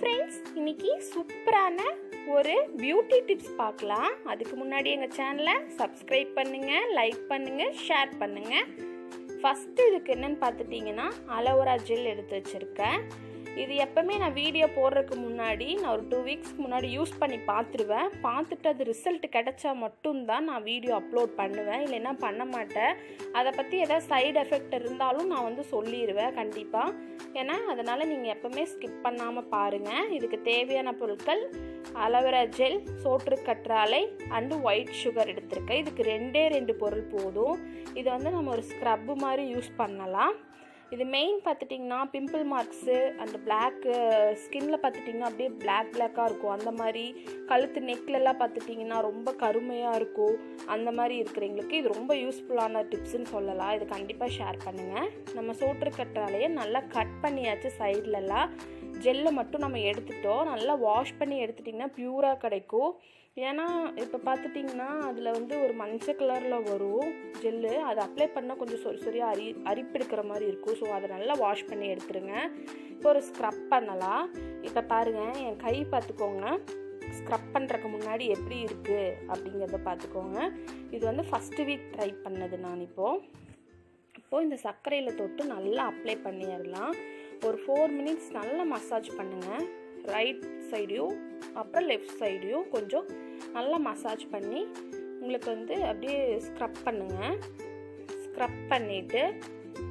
Friends, இன்னைக்கு சூப்பரான ஒரு பியூட்டி டிப்ஸ் பார்க்கலாம். அதுக்கு முன்னாடி எங்கள் சேனலை சப்ஸ்கிரைப் பண்ணுங்கள், லைக் பண்ணுங்கள், ஷேர் பண்ணுங்கள். ஃபஸ்ட்டு இதுக்கு என்னென்னு பார்த்துட்டிங்கன்னா அலோவேரா ஜெல் எடுத்து வச்சுருக்கேன். இது எப்போவுமே நான் வீடியோ போடுறதுக்கு முன்னாடி நான் ஒரு 2 வீக்ஸ்க்கு முன்னாடி யூஸ் பண்ணி பார்த்துருவேன். பார்த்துட்டு அது ரிசல்ட் கிடைச்சா மட்டும்தான் நான் வீடியோ அப்லோட் பண்ணுவேன், இல்லைன்னா பண்ண மாட்டேன். அதை பற்றி ஏதாவது சைடு எஃபெக்ட் இருந்தாலும் நான் சொல்லிடுவேன் கண்டிப்பாக. ஏன்னா அதனால் நீங்கள் எப்போவுமே ஸ்கிப் பண்ணாமல் பாருங்கள். இதுக்கு தேவையான பொருட்கள் அலோவேரா ஜெல், சோற்று கற்றாழை அண்டு ஒயிட் சுகர் எடுத்திருக்கேன். இதுக்கு 2 பொருள் போதும். இது நம்ம ஒரு ஸ்க்ரப்பு மாதிரி யூஸ் பண்ணலாம். இது மெயின் பார்த்துட்டிங்கன்னா பிம்பிள் மார்க்ஸு அண்ட் பிளாக்கு ஸ்கின்னில் பார்த்துட்டிங்கன்னா அப்படியே பிளாக்காக இருக்கும். அந்த மாதிரி கழுத்து நெக்லெல்லாம் பார்த்துட்டிங்கன்னா ரொம்ப கருமையாக இருக்கும். அந்த மாதிரி இருக்கிறவங்களுக்கு இது ரொம்ப யூஸ்ஃபுல்லான டிப்ஸுன்னு சொல்லலாம். இது கண்டிப்பாக ஷேர் பண்ணுங்கள். நம்ம சோற்று கற்றாழையை நல்லா கட் பண்ணியாச்சு. சைட்லலாம் ஜெல்லை மட்டும் நம்ம எடுத்துட்டோம். நல்லா வாஷ் பண்ணி எடுத்துட்டிங்கன்னா ப்யூராக கிடைக்கும். ஏன்னா இப்போ பார்த்துட்டிங்கன்னா அதில் ஒரு மஞ்சள் கலரில் வரும் ஜெல்லு. அதை அப்ளை பண்ணால் கொஞ்சம் சொரியாக அரிப்பெடுக்கிற மாதிரி இருக்கும். ஸோ அதை நல்லா வாஷ் பண்ணி எடுத்துருங்க. இப்போ ஒரு ஸ்க்ரப் பண்ணலாம். இப்போ பாருங்கள், என் கை பார்த்துக்கோங்க. ஸ்க்ரப் பண்ணுறதுக்கு முன்னாடி எப்படி இருக்குது அப்படிங்கிறத பார்த்துக்கோங்க. இது ஃபஸ்ட்டு வீக் ட்ரை பண்ணது நான். இப்போது இந்த சர்க்கரையில் தொட்டு நல்லா அப்ளை பண்ணிடலாம். ஒரு 4 மினிட்ஸ் நல்லா மசாஜ் பண்ணுங்கள். ரைட் சைடையும் அப்புறம் லெஃப்ட் சைடையும் கொஞ்சம் நல்லா மசாஜ் பண்ணி உங்களுக்கு அப்படியே ஸ்க்ரப் பண்ணுங்கள். ஸ்க்ரப் பண்ணிவிட்டு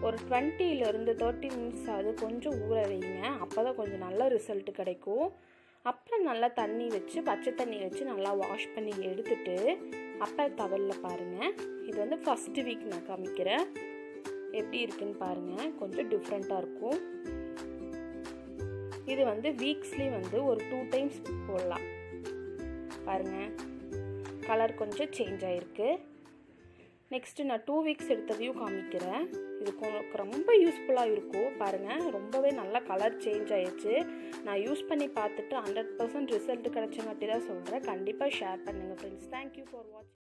ஒரு 20 to 30 மினிட்ஸ் அது கொஞ்சம் ஊற வைங்க. அப்போ தான் கொஞ்சம் நல்ல ரிசல்ட் கிடைக்கும். அப்புறம் நல்லா தண்ணி வச்சு, பச்சை தண்ணி வச்சு நல்லா வாஷ் பண்ணி எடுத்துட்டு அப்புறம் டவலில் பாருங்கள். இது ஃபஸ்ட்டு வீக் நான் காமிக்கிறேன். எப்படி இருக்குன்னு பாருங்கள். கொஞ்சம் டிஃப்ரெண்ட்டாக இருக்கும். இது வீக்ஸ்லி ஒரு 2 டைம்ஸ் போடலாம். பாருங்கள், கலர் கொஞ்சம் சேஞ்ச் ஆகிருக்கு. நெக்ஸ்ட்டு நான் 2 வீக்ஸ் எடுத்ததையும் காமிக்கிறேன். இது ரொம்ப யூஸ்ஃபுல்லாக இருக்கும். பாருங்கள், ரொம்பவே நல்லா கலர் சேஞ்ச் ஆகிடுச்சு. நான் யூஸ் பண்ணி பார்த்துட்டு 100% ரிசல்ட் கிடைச்ச மாட்டி தான் சொல்கிறேன். கண்டிப்பாக ஷேர் பண்ணுங்கள் ஃப்ரெண்ட்ஸ். தேங்க்யூ ஃபார் வாட்சிங்.